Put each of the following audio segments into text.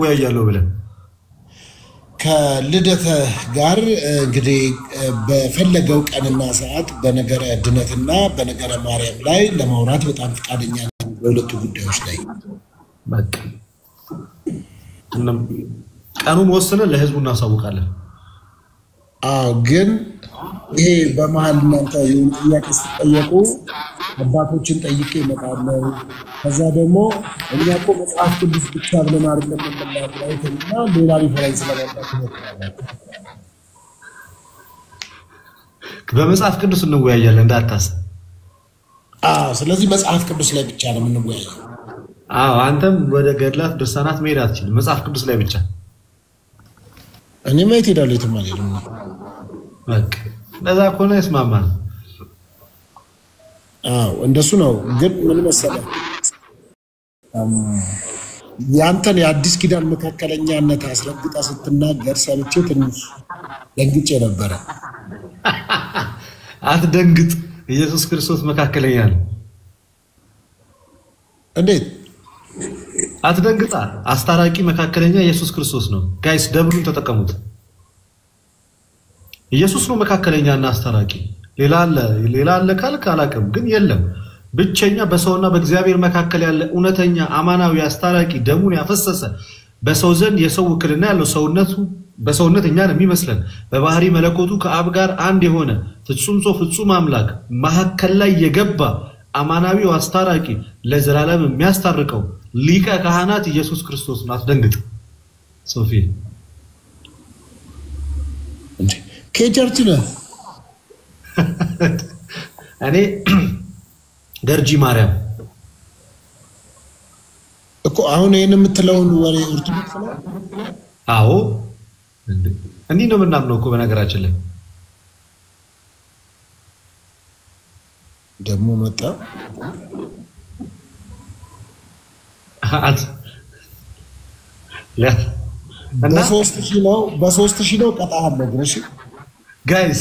እንወያያለሁ ብለን ከልደተ ጋር እንግዲህ በፈለገው ቀንና ሰዓት በነገረ ድነትና በነገረ ማርያም ላይ ለማውራት በጣም ፈቃደኛ ነን በሁለቱ ጉዳዮች ላይ በቃ ቀኑን ወስነን ለህዝቡ እናሳውቃለን ግን ይሄ በመሃል እናንተ ጥያቄ ሲጠየቁ አባቶችን ጠይቄ እመጣለሁ ከዛ ደግሞ እኛ እኮ መጽሐፍ ቅዱስ ብቻ ብለን አይደለም የምናወራውና ሌላ ሪፈረንስ ለማምጣት ነው በመጽሐፍ ቅዱስ እንወያያለን እንዳታስብ ስለዚህ መጽሐፍ ቅዱስ ላይ ብቻ ነው የምንወያየው አንተም ወደ ገድላት ድርሳናት መሄድ አትችልም መጽሐፍ ቅዱስ ላይ ብቻ እኔ ማይት ሄዳለሁ የተማለው በቃ ለዛ ኮነ እስማማን እንደሱ ነው ግን ምን መሰለህ ያንተን የአዲስ ኪዳን መካከለኛነት አስረግጣ ስትናገር ሰምቼ ትንሽ ደንግጬ ነበር አትደንግጥ ኢየሱስ ክርስቶስ መካከለኛ ነው እንዴት አትደንግጣ አስታራቂ መካከለኛ ኢየሱስ ክርስቶስ ነው ጋይስ ደብሉን ተጠቀሙት ኢየሱስ ነው መካከለኛና አስታራቂ ሌላ አለ ካልክ አላቀም ግን የለም ብቸኛ በሰውና በእግዚአብሔር መካከል ያለ ኡነተኛ አማናዊ አስታራቂ ደሙን ያፈሰሰ በሰው ዘንድ የሰው ውክልና ያለው ሰውነቱ በሰውነት እኛን የሚመስለን በባህሪ መለኮቱ ከአብ ጋር አንድ የሆነ ፍጹም ሰው ፍጹም አምላክ መሐከል ላይ የገባ አማናዊው አስታራቂ ለዘላለም የሚያስታርቀው ሊቀ ካህናት ኢየሱስ ክርስቶስ ነው አትደንግጥ ሶፊ ከቸርች ነው እኔ ገርጂ ማርያም እኮ አሁን ይሄን የምትለውን ወሬ ኦርቶዶክስ ነው አዎ እንዴ ነው ምናምነው እኮ በነገራችን ላይ ደሞ መጣ ያ እና በ3000 ነው ቀጣሃለሁ ግን እሺ guys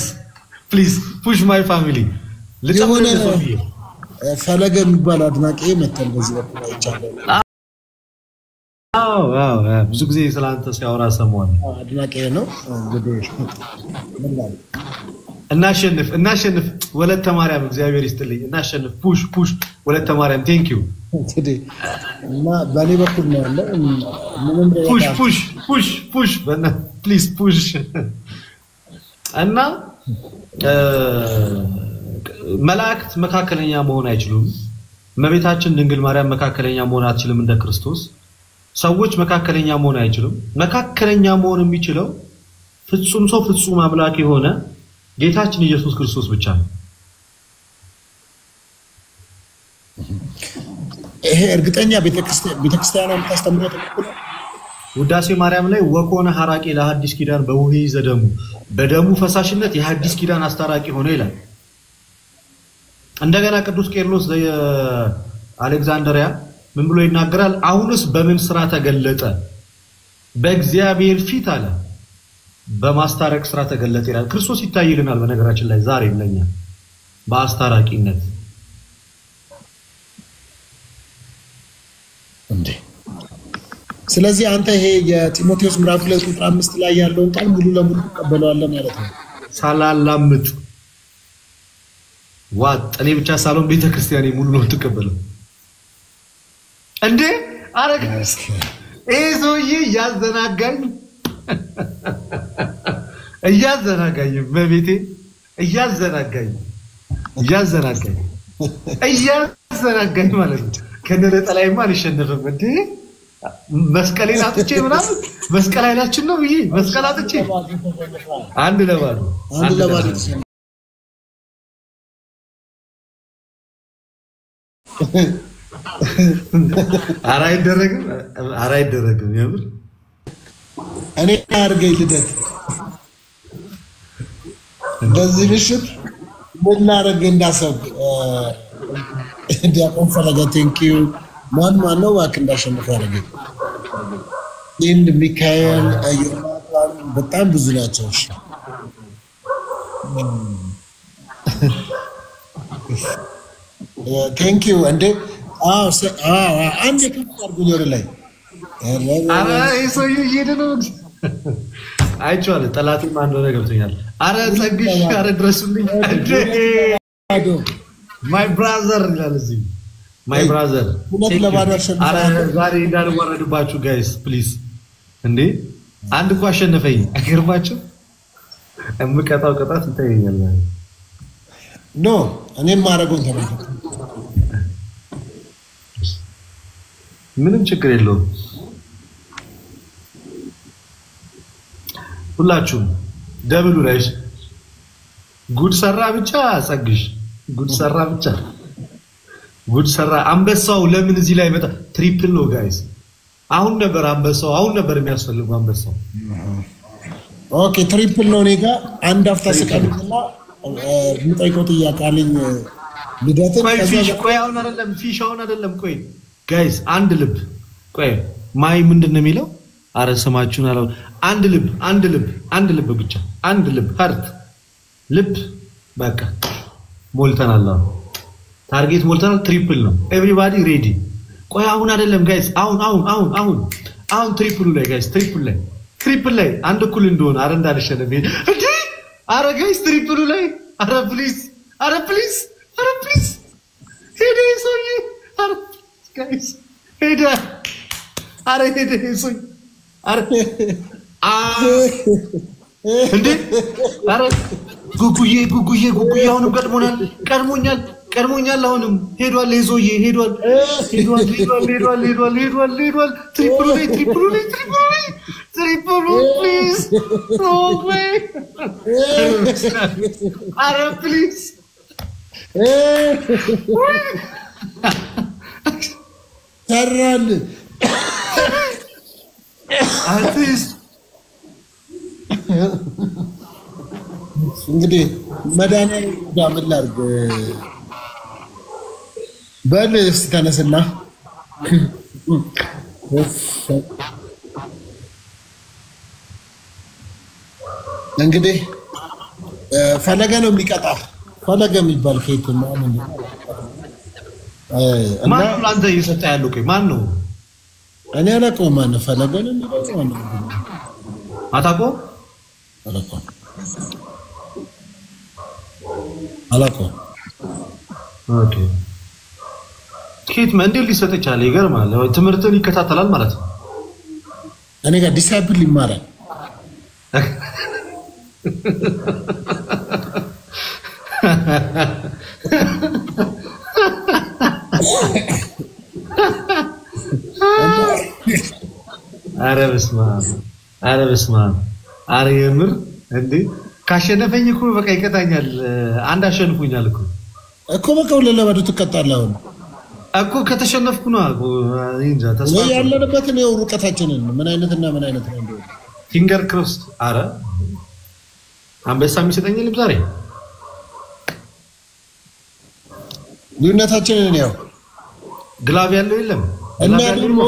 please push my family ለጨመረ ሶፊ ፈለገ የሚባል አድናቂ መተል በዚህ በኩል አይቻለሁ ብዙ ጊዜ ስላንተ ሲያወራ ሰሞን አድናቂ ነው እንግዲህ እናሸንፍ ወለተ ማርያም እግዚአብሔር ይስጥልኝ እናሸንፍ ፑሽ ወለተ ማርያም ቴንክ ዩ እና በኔ በኩል ነው ያለው ምንም ፑሽ በእና ፕሊዝ ፑሽ እና መላእክት መካከለኛ መሆን አይችሉም መቤታችን ድንግል ማርያም መካከለኛ መሆን አትችልም እንደ ክርስቶስ ሰዎች መካከለኛ መሆን አይችሉም መካከለኛ መሆን የሚችለው ፍጹም ሰው ፍጹም አምላክ የሆነ ጌታችን ኢየሱስ ክርስቶስ ብቻ ነው ይሄ እርግጠኛ ቤተክርስቲያኗ የምታስተምረው ውዳሴ ማርያም ላይ ወኮነ ሐራቂ ለሐዲስ ኪዳን በውሂ ዘደሙ በደሙ ፈሳሽነት የሐዲስ ኪዳን አስታራቂ ሆነ ይላል እንደገና ቅዱስ ቄርሎስ አሌክሳንድሪያ ምን ብሎ ይናገራል አሁንስ በምን ስራ ተገለጠ በእግዚአብሔር ፊት አለ በማስታረቅ ስራ ተገለጠ ይላል ክርስቶስ ይታይልናል በነገራችን ላይ ዛሬ ለኛ በአስታራቂነት እንዴ ስለዚህ አንተ ይሄ የጢሞቴዎስ ምዕራፍ 2 ቁጥር 5 ላይ ያለውን ቃል ሙሉ ለሙሉ ተቀበለዋለህ ማለት ነው ሳላላምጥ እኔ ብቻ ሳሎን ቤተክርስቲያኔ ሙሉ ነው ተቀበለው እንዴ አረጋስ እዞዬ እያዘናጋኝ በቤቴ እያዘናጋኝ ማለት ነው ከነጠላይማ አልሸነፈም እንዴ መስቀሌን አጥቼ ምናምን መስቀል አይላችን ነው ይሄ መስቀል አጥቼ አንድ ለባዶ አራይደረግም የምር እኔ አርገኝ ልደት በዚህ ምሽት ምን ላረግ እንዳሰብክ ዲያቆን ፈለገ ቴንኪዩ ማን ነው ባክ እንዳሸንፍ ያደረገኝ ኢንድ ሚካኤል ዮናታን በጣም ብዙ ናቸው ቴንኪዩ እንዴ አንድ ከፍ አድርጉኝ ወደ ላይ አረ ይሶይ ይሄደው አይቼዋለሁ። ጠላቴ ማን እንደሆነ ገብቶኛል። አረ ጸግሽ አረ ድረሱልኝ። ማይ ብራዘር ይላል እዚህ ማይ ብራዘር። አረ ዛሬ እንዳልወረድባችሁ ጋይስ ፕሊዝ። እንዴ አንድ እኮ አሸነፈኝ አይገርማችሁ? እምቀጣው ቅጣት ይታየኛል ማለት ኖ እኔም ማረጋውን ተመልከቱ። ምንም ችግር የለውም። ሁላችሁም ደብሉ ራይሽ ጉድ ሰራ ብቻ ጸግሽ ጉድ ሰራ ብቻ ጉድ ሰራ። አንበሳው ለምን እዚህ ላይ መጣ? ትሪፕል ነው ጋይስ። አሁን ነበር አንበሳው አሁን ነበር የሚያስፈልገው አንበሳው። ኦኬ ትሪፕል ነው። እኔ ጋር አንድ አፍታ ስቀምጥና ምጠይቀው ጥያቄ አለኝ። ልደትን ቆይ አሁን አይደለም ፊሽ አሁን አይደለም። ቆይ ጋይስ አንድ ልብ ቆይ ማይ ምንድነው የሚለው? አረ ስማችሁን አላው። አንድ ልብ ብቻ አንድ ልብ ሀርት ልብ በቃ ሞልተናል። ታርጌት ሞልተናል። ትሪፕል ነው። ኤቭሪባዲ ሬዲ። ቆይ አሁን አይደለም ጋይስ አሁን ትሪፕሉ ላይ ጋይስ ትሪፕል ላይ አንድ እኩል እንደሆነ አረ እንዳልሸነፍ እንዴ! አረ ጋይስ ትሪፕሉ ላይ አረ ፕሊዝ ሄደ ሶይ አረ ጋይስ ሄደ አረ ሄደ ሶይ አረ እንዴ! አረ ጉጉዬ አሁንም ቀድሞኛል አሁንም ሄዷል። ይዞዬ ሄዷል። ትሪፕሉ ላይ ፕሊዝ ኖ ዌይ አረ ፕሊዝ ሰራል አርቲስት እንግዲህ መድኃኒዓለም ጋር ምን ላድርግ? በል እስኪ ተነስና እንግዲህ ፈለገ ነው የሚቀጣ። ፈለገ የሚባል ከየት ማን ነው? ማን ነው አንተ እየሰጠ ያለው? ቆይ ማን ነው? እኔ አላውቀውም። ማን ነው ፈለገ ነው የሚለው? አታውቀውም? አላውቀውም። ኦኬ ከየት እንዴት ሊሰጥ ይችላል? ይገርማል። ትምህርትን ይከታተላል ማለት ነው። እኔ ጋር ዲሳይፕል ይማራል። አረ በስመ አብ አረ የምር እንዴ! ካሸነፈኝ እኮ በቃ ይቀጣኛል። አንድ አሸንፉኛል እኮ በቃ ለለባዱ ትቀጣለህ። አሁን እኮ ከተሸነፍኩ ነው እንጃ ተስፋ ያለንበት ነው። ሩቀታችንን ምን አይነት ነው እንደው ፊንገር ክሮስድ። አረ አንበሳ የሚሰጠኝ ልብ ዛሬ ልዩነታችንን ያው ግላብ ያለው የለም እና ደግሞ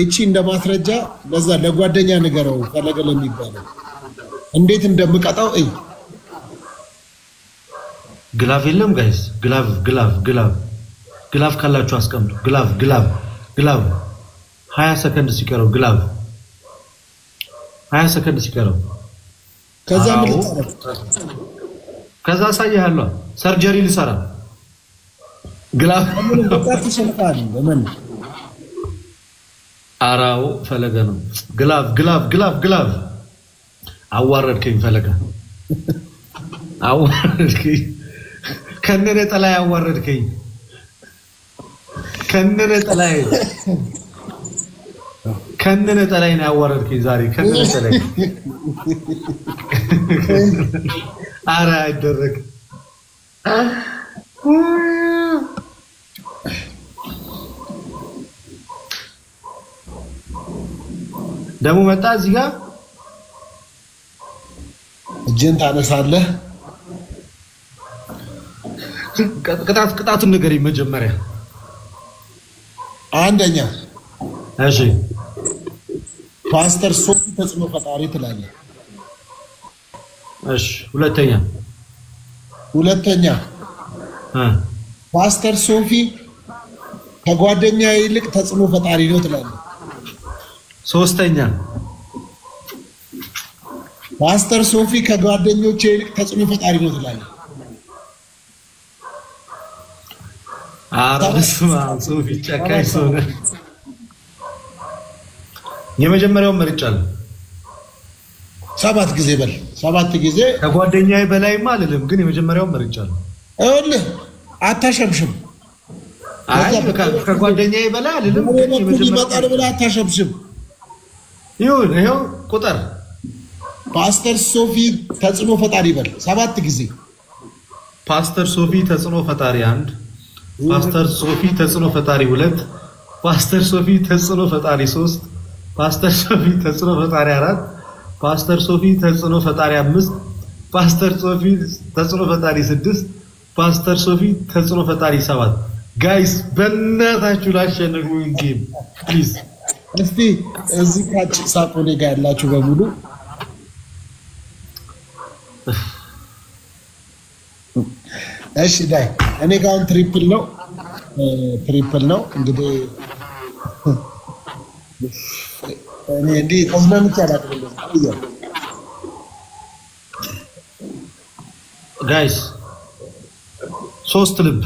እቺ እንደማስረጃ ለዛ ለጓደኛ ንገረው ፈለገ ለሚባለው እንዴት እንደምቀጣው እይ። ግላብ የለም ጋይስ። ግላብ ካላችሁ አስቀምጡ። ግላብ 20 ሰከንድ ሲቀረው ግላብ 20 ሰከንድ ሲቀረው ከዛ ምን ከዛ ሳይያለሁ ሰርጀሪ ልሰራ ግላብ ምን በቃት ተሸንፋል። ለምን አራው ፈለገ ነው። ግላብ አዋረድከኝ ፈለገ አዋረድከኝ። ከነነ ጠላይ አዋረድከኝ። ከነነ ጠላይ ነው ያዋረድከኝ ዛሬ ከነነ ጠላይ። አራ አይደረግ ደሞ መጣ እዚህ ጋር እጅን ታነሳለህ። ቅጣቱን ንገረኝ መጀመሪያ። አንደኛ እሺ ፓስተር ሶፊ ተጽዕኖ ፈጣሪ ትላለህ። እሺ ሁለተኛ ፓስተር ሶፊ ከጓደኛ ይልቅ ተጽዕኖ ፈጣሪ ነው ትላለህ። ሶስተኛ ፓስተር ሶፊ ከጓደኞቼ ይልቅ ተጽዕኖ ፈጣሪ ነው ትላለህ? አረስማ ሶፊ ጨካኝ ሰው ነው። የመጀመሪያው መርጫለሁ። 7 ጊዜ በል 7 ጊዜ ከጓደኛዬ በላይማ አልልም፣ ግን የመጀመሪያው መርጫለሁ። እልህ አታሸብሽም። አይ ከጓደኛዬ በላይ አልልም፣ ግን የመጀመሪያው ብለህ አታሸብሽም። ይሁን ይሄው ቁጥር ፓስተር ሶፊ ተጽዕኖ ፈጣሪ በል 7 ጊዜ። ፓስተር ሶፊ ተጽዕኖ ፈጣሪ 1፣ ፓስተር ሶፊ ተጽዕኖ ፈጣሪ 2፣ ፓስተር ሶፊ ተጽዕኖ ፈጣሪ 3፣ ፓስተር ሶፊ ተጽዕኖ ፈጣሪ 4፣ ፓስተር ሶፊ ተጽዕኖ ፈጣሪ 5፣ ፓስተር ሶፊ ተጽዕኖ ፈጣሪ 6፣ ፓስተር ሶፊ ተጽዕኖ ፈጣሪ 7። ጋይስ በእናታችሁ ላሸንፉኝ ጌም ፕሊዝ። እስቲ እዚህ ካች ሳቆኔ ጋር ያላችሁ በሙሉ እሺ ዳይ እኔ ጋር ትሪፕል ነው እንግዲህ እኔ እንዴ ተዝናንቼ አላውቅም። ጋይስ 3 ልብ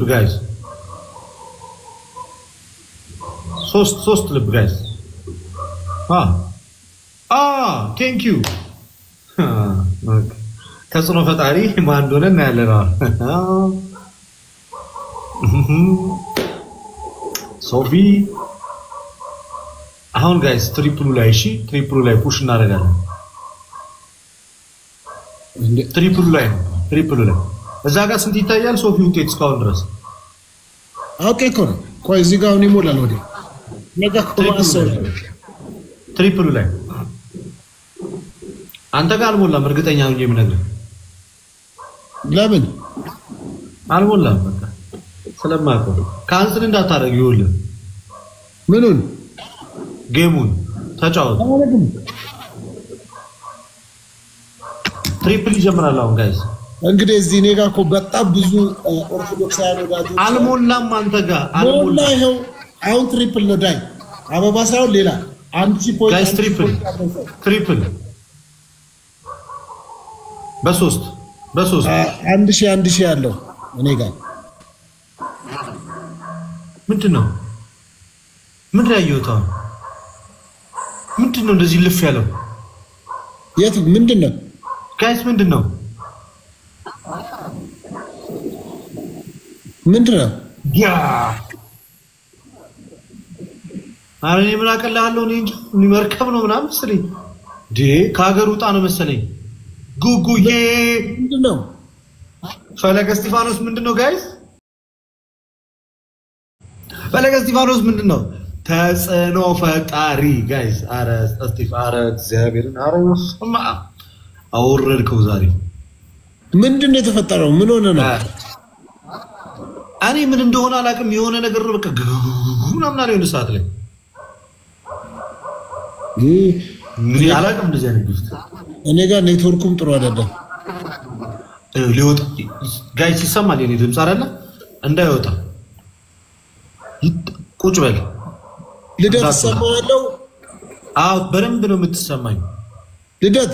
ጋይስ 3 ልብ ጋይስ ቴንክ ዩ ተጽዕኖ ፈጣሪ ማን እንደሆነ እናያለን። ሶፊ አሁን ጋይስ ትሪፕሉ ላይ ፑሽ እናደርጋለን። ትሪፕሉ ላይ እዛ ጋር ስንት ይታያል? ሶፊ ውጤት እስካሁን ድረስ ኦኬ እኮ ነው። ቆይ እዚህ ጋር ነው ይሞላል ወዲህ ነገ ትሪፕሉ ላይ አንተ ጋር አልሞላም። እርግጠኛ ነኝ የምነግርህ። ለምን አልሞላም? በቃ ስለማውቀው ካንስል እንዳታረግ ይኸውልህ። ምኑን? ጌሙን ተጫወት። ትሪፕል ይጀምራል አሁን ጋይስ። እንግዲህ እዚህ እኔ ጋር እኮ በጣም ብዙ ኦርቶዶክሳውያን ወዳጆች አልሞላም። አንተ ጋር አልሞላም። ይኸው አሁን ትሪፕል ነው ዳይ አበባ ሳይሆን ሌላ 1000 ፖይንት ጋይስ ትሪፕል በሶስት 1000 ያለው እኔ ጋር ምንድነው? ምን ያየሁት? ምንድነው እንደዚህ ልፍ ያለው? የት ምንድነው? ጋይስ ምንድነው? ያ አረኔ ምን አቀላለሁ ነው እንጂ መርከብ ነው ምናምን መሰለኝ። ከሀገር ውጣ ነው መሰለኝ። ጉጉዬ ምንድነው? ፈለገ እስጢፋኖስ ምንድነው? ጋይስ ፈለገ እስጢፋኖስ ምንድነው? ተጽዕኖ ፈጣሪ ጋይስ። አረ እስጢፋኖስ እግዚአብሔርን አረ ወስማ አወረድከው ዛሬ። ምንድነው የተፈጠረው? ምን ሆነ ነው? እኔ ምን እንደሆነ አላውቅም። የሆነ ነገር በቃ ምናምን አለ የሆነ ሰዓት ላይ ምን አላውቅም። እንደዚህ አይነት ግፍት እኔ ጋር ኔትወርኩም ጥሩ አይደለም። ሊወጣ ጋይስ ይሰማል የኔ ድምጽ አይደለ? እንዳይወጣ ቁጭ በል። ልደት ሰማዋለሁ። አዎ በደንብ ነው የምትሰማኝ። ልደት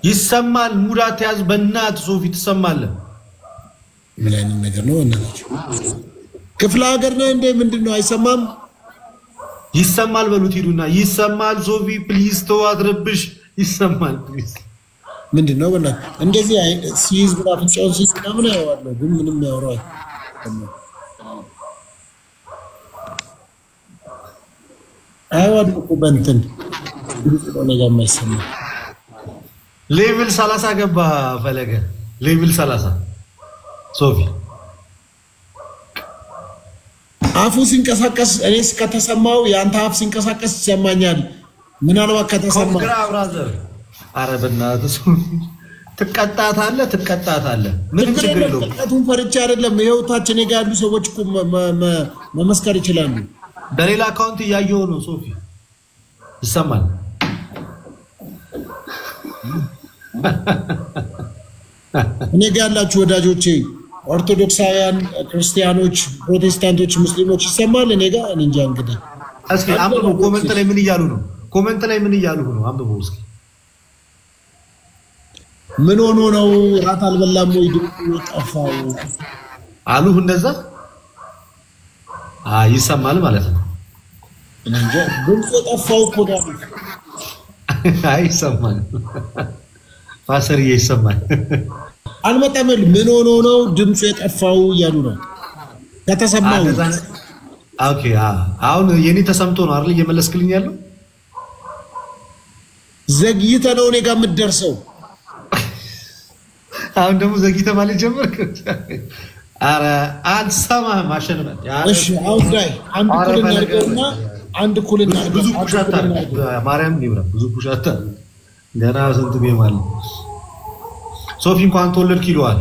ይሰማል። ሙዳት ያዝ በእናትህ ሶፊ ትሰማለህ። ምን አይነት ነገር ነው? እናታችሁ ክፍለ ሀገር ነው እንዴ? ምንድነው? አይሰማም? ይሰማል በሉት ሂዱና። ይሰማል ሶፊ ፕሊዝ ተው አትረብሽ። ይሰማል ፕሊዝ። ምንድነው? በእናትህ እንደዚህ ሲይዝ ብላ ፍጫውን ሲይዝ ምን ያወራው? ግን ምንም ያወራው አይወድ እኮ በእንትን ነው ጋር የማይሰማ ሌቭል 30 ገባ ፈለገ። ሌቭል 30 ሶፊ አፉ ሲንቀሳቀስ እኔ ከተሰማው ያንተ አፍ ሲንቀሳቀስ ይሰማኛል። ምናልባት ከተሰማ ግራ ብራዘር አረ በእናትህ ትቀጣታለህ። ምን ችግር የለውም። ተቀጡን ፈርቻ አይደለም። ይሄው ታች እኔ ጋር ያሉ ሰዎች እኮ መመስከር ይችላሉ። በሌላ አካውንት እያየሁ ነው ሶፊ ይሰማል። እኔ ጋር ያላችሁ ወዳጆቼ ኦርቶዶክሳውያን ክርስቲያኖች ፕሮቴስታንቶች ሙስሊሞች ይሰማል እኔ ጋር እንጃ እንግዲህ እስኪ አንብቡ ኮሜንት ላይ ምን እያሉ ነው ኮሜንት ላይ ምን እያሉ ነው አንብቡ እስኪ ምን ሆኖ ነው ራት አልበላም ወይ ጠፋው አሉ እንደዛ ይሰማል ማለት ነው እንጃ ድምጽ ጠፋው እኮ ነው ይሰማል ፋሰር ይሰማል አልመጣም ምን ሆኖ ነው ድምጽ የጠፋው እያሉ ነው ከተሰማው ኦኬ አሁን የኔ ተሰምቶ ነው አይደል እየመለስክልኝ ያለው ዘግይተ ነው እኔ ጋር የምትደርሰው አሁን ደግሞ ዘግይተ ማለት ጀመርክ አረ አንሰማ ማሸነፍ እሺ አሁን ላይ አንድ ኩል እናርገውና አንድ ኩል እናርገው ብዙ ፑሻታ ማርያም ይብራ ብዙ ፑሻታ ገና ስንት ቢማል ሶፊ እንኳን ተወለድክ ይሏል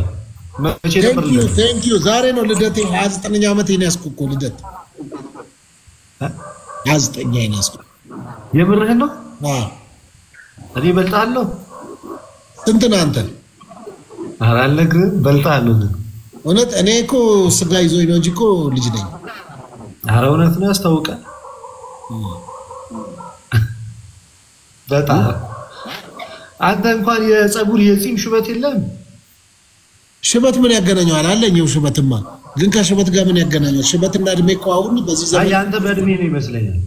መቼ ነበር ቴንክ ዩ ዛሬ ነው ልደቴ 29ኛ ዓመት የኔ ያስኩ ልደት 29ኛ የኔ ያስኩ የምርህን ነው እኔ በልጣለሁ ስንት ነህ አንተ ኧረ አልነግርህም በልጣለሁ እውነት እኔ እኮ ስጋ ይዞኝ ነው እንጂ እኮ ልጅ ነኝ ኧረ እውነት ነው ያስታውቃል በጣም አንተ እንኳን የፀጉር የፂም ሽበት የለም ሽበት ምን ያገናኘዋል አለኝ ሽበትማ ግን ከሽበት ጋር ምን ያገናኘዋል ሽበትና እድሜ እኮ አሁን በዚህ ዘመን አንተ በእድሜ ነው ይመስለኛል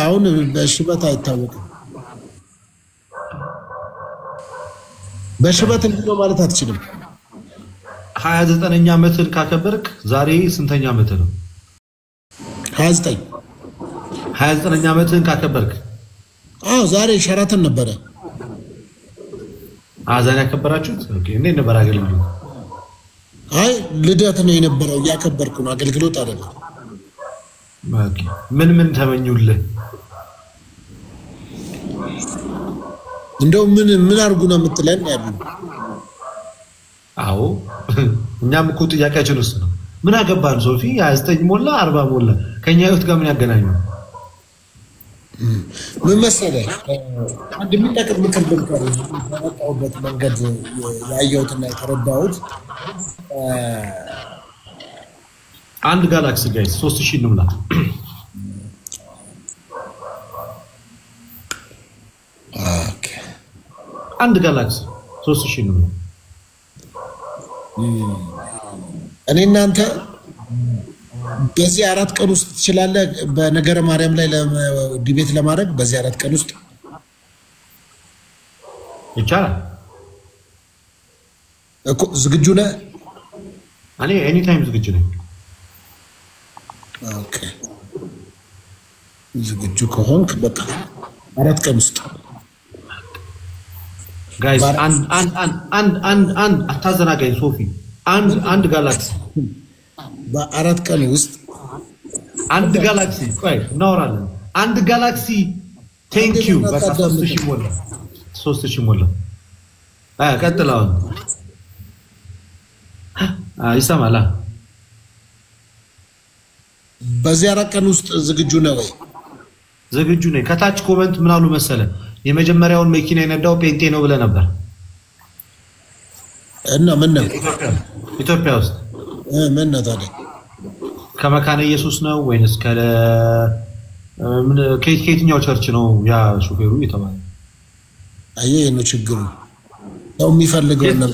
አሁን በሽበት አይታወቅም በሽበት እንዲህ ማለት አትችልም 29ኛ ዓመትን ካከበርክ ዛሬ ስንተኛ ዓመት ነው 29ኛ ዓመትን ካከበርክ ዛሬ ሸራተን ነበረ ዛሬ ያከበራችሁት ኦኬ እንዴት ነበር አገልግሎት ልደት ነው የነበረው ያከበርኩ ነው አገልግሎት አይደለም ኦኬ ምን ተመኙልህ እንደው ምን አርጉ ነው የምትለን ያሉ አዎ እኛም እኮ ጥያቄያችን ውስጥ ነው ምን አገባን ሶፊ 29 ሞላ 40 ሞላ ከኛ ህይወት ጋር ምን ያገናኘው ምን መሰለህ አንድ የሚጠቅም ምክር ብንከር በመጣሁበት መንገድ ያየሁትና የተረዳሁት አንድ ጋላክሲ ጋይስ 3000 ነው ማለት ኦኬ አንድ ጋላክሲ 3000 ነው እኔ እናንተ በዚህ 4 ቀን ውስጥ ትችላለህ በነገረ ማርያም ላይ ዲቤት ለማድረግ በዚህ 4 ቀን ውስጥ ይቻላል እኮ ዝግጁ ነህ እኔ ኤኒ ታይም ዝግጁ ነኝ ኦኬ ዝግጁ ከሆንክ በቃ 4 ቀን ውስጥ ጋይስ አንድ አታዘናጋኝ ሶፊ አንድ ጋላክሲ በ4 ቀን ውስጥ አንድ ጋላክሲ ቆይ እናወራለን አንድ ጋላክሲ ቴንክ ዩ በቃ 3000 ሞላ ቀጥላው ይሰማላ በዚህ 4 ቀን ውስጥ ዝግጁ ነህ ወይ ዝግጁ ነኝ ከታች ኮሜንት ምን አሉ መሰለ የመጀመሪያውን መኪና የነዳው ጴንጤ ነው ብለ ነበር እና ምን ነው ኢትዮጵያ ውስጥ ምን ነው ታዲያ ከመካነ ኢየሱስ ነው ወይንስ ከየትኛው ቸርች ነው ያ ሹፌሩ የተባለ አየህ ነው ችግሩ ነው የሚፈልገው ነው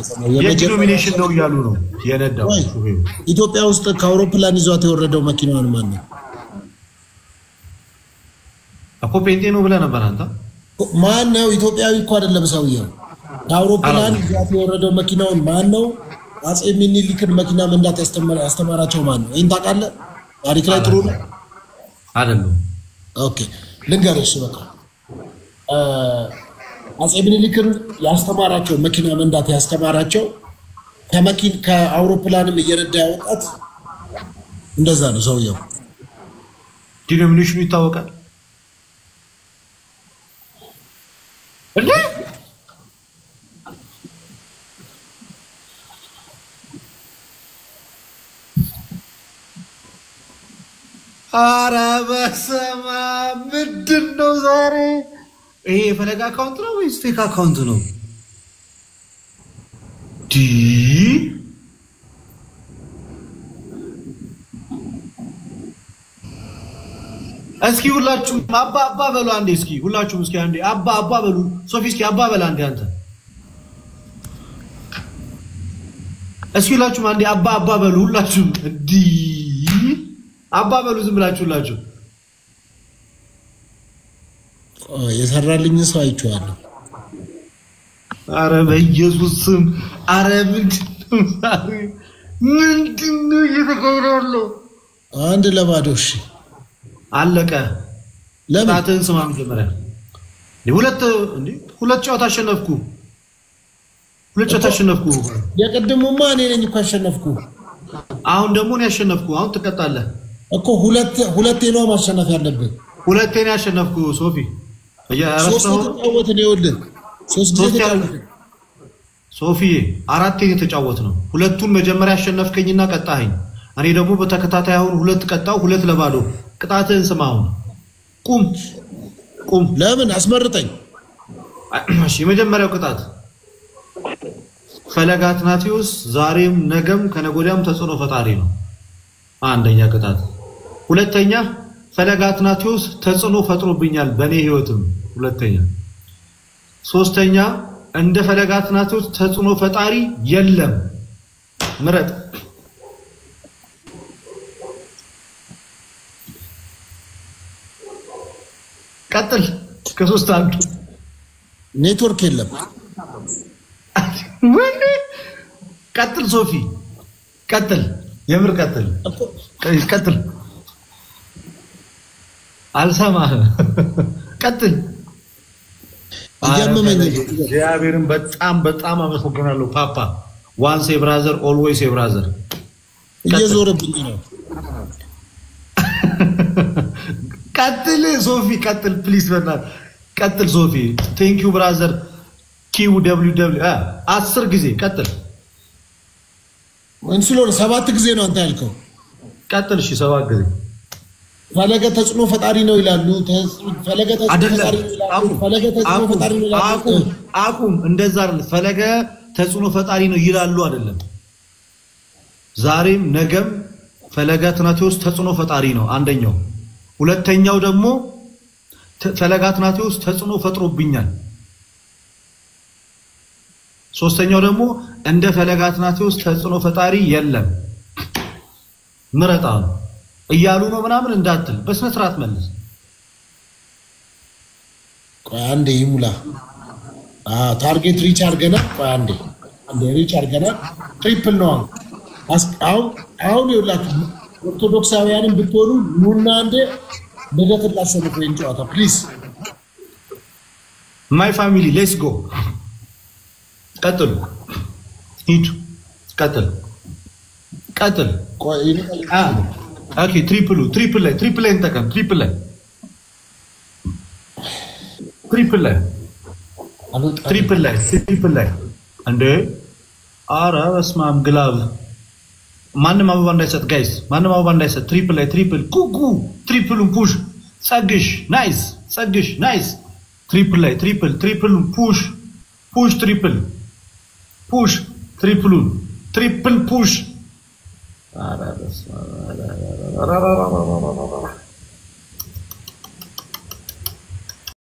የዲኖሚኔሽን ነው ያሉ ነው የነዳው ሹፌሩ ኢትዮጵያ ውስጥ ከአውሮፕላን ይዟት የወረደው መኪናውን ማን ነው እኮ ጴንጤ ነው ብለ ነበር አንተ ማን ነው ኢትዮጵያዊ እኮ አይደለም ሰውየው ከአውሮፕላን ይዟት የወረደው መኪናውን ማን ነው አጼ ሚኒሊክን መኪና መንዳት ያስተማራቸው ማን ነው ይሄን ታውቃለህ ታሪክ ላይ ጥሩ ነው አይደለም ኦኬ ልንገርሽ በቃ አጼ ሚኒሊክን ያስተማራቸው መኪና መንዳት ያስተማራቸው ከአውሮፕላንም እየነዳ ያወጣት እንደዛ ነው ሰውየው ዲኖሚኔሽኑ ይታወቃል እንዴ ኧረ በስመ አብ ምንድን ነው ዛሬ ይሄ የፈለገ አካውንት ነው ወይስ ፌክ አካውንት ነው እስኪ ሁላችሁም አባ በሉ አንዴ እስኪ ሁላችሁም እስኪ አንዴ አባ በሉ ሶፊ እስኪ አባ በላ አንዴ አንተ እስኪ ሁላችሁም አንዴ አባ በሉ ሁላችሁም እንዲ አባ በሉ ዝም ብላችሁ ሁላችሁ የሰራልኝ ሰው አይቼዋለሁ አረ በኢየሱስ ስም አረ ምንድነው እየተቆረጠው አንድ ለባዶ እሺ አለቀ ለምን ታተን ስማም ጀመረ ሁለት ጨዋታ አሸነፍኩ የቀደሙማ እኔ ነኝ እኮ አሸነፍኩ አሁን ደግሞ እኔ አሸነፍኩ አሁን ትቀጣለህ እኮ ሁለቴ ነው ማሸነፍ ያለብህ ሁለቴ ነው ያሸነፍኩ ሶፊ ያረሰው ተጫወት ነው ይወልድ ሶፊ አራቴ የተጫወት ነው ሁለቱን መጀመሪያ አሸነፍከኝና ቀጣኸኝ እኔ ደግሞ በተከታታይ አሁን ሁለት ቀጣው ሁለት ለባዶ ቅጣትን ስማው ቁም ለምን አስመርጠኝ እሺ የመጀመሪያው ቅጣት ፈለገ አትናቴዎስ ዛሬም ነገም ከነጎዳም ተጽዕኖ ፈጣሪ ነው አንደኛ ቅጣት ሁለተኛ ፈለገ አትናቴዎስ ተጽዕኖ ፈጥሮብኛል በኔ ህይወትም ሁለተኛ ሶስተኛ እንደ ፈለገ አትናቴዎስ ተጽዕኖ ፈጣሪ የለም ምረጥ ቀጥል ከሶስት አንዱ ኔትወርክ የለም ቀጥል ሶፊ ቀጥል የምር ቀጥል አልሰማህ ቀጥል ያመመኝ እግዚአብሔርን በጣም አመሰግናለሁ ፓፓ ዋንስ ኤ ብራዘር ኦልዌይስ ኤ ብራዘር እየዞረብኝ ነው ቀጥል ሶፊ ቀጥል ፕሊዝ በእናት ቀጥል ሶፊ ቴንክ ዩ ብራዘር QWW 10 ጊዜ ቀጥል ወንስሎር 7 ጊዜ ነው አንተ ያልከው ቀጥል እሺ 7 ጊዜ ፈለገ ተጽዕኖ ፈጣሪ ነው ይላሉ ፈለገ ተጽዕኖ ፈጣሪ ነው አቁም እንደዛ አይደል ፈለገ ተጽዕኖ ፈጣሪ ነው ይላሉ አይደለም ዛሬም ነገም ፈለገ አትናቴዎስ ተጽዕኖ ፈጣሪ ነው አንደኛው ሁለተኛው ደግሞ ፈለገ አትናቴዎስ ተጽዕኖ ፈጥሮብኛል ሶስተኛው ደግሞ እንደ ፈለገ አትናቴዎስ ተጽዕኖ ፈጣሪ የለም ምረጣ እያሉ ነው ምናምን እንዳትል በስነ ስርዓት መልስ ቆይ አንዴ ይሙላ ታርጌት ሪች አርገና ቆይ አንዴ ሪች አርገና ትሪፕል ነው አሁን ይውላችሁ ኦርቶዶክሳውያንን ብትሆኑ ኑና አንዴ በገተር ላሰልፈው እንጫወታ ፕሊዝ ማይ ፋሚሊ ሌትስ ጎ ቀጥል ሂድ ቀጥል ቆይ ኦኬ ትሪፕል ላይ እንጠቀም ትሪፕል ላይ እንዴ አረ በስማም ግላብ ማንም አበባ እንዳይሰጥ ጋይስ ማንም አበባ እንዳይሰጥ ትሪፕል ኩኩ ትሪፕሉን ፑሽ ጸግሽ ናይስ ትሪፕል ፑሽ ትሪፕሉን ትሪፕል ፑሽ አረ በስማም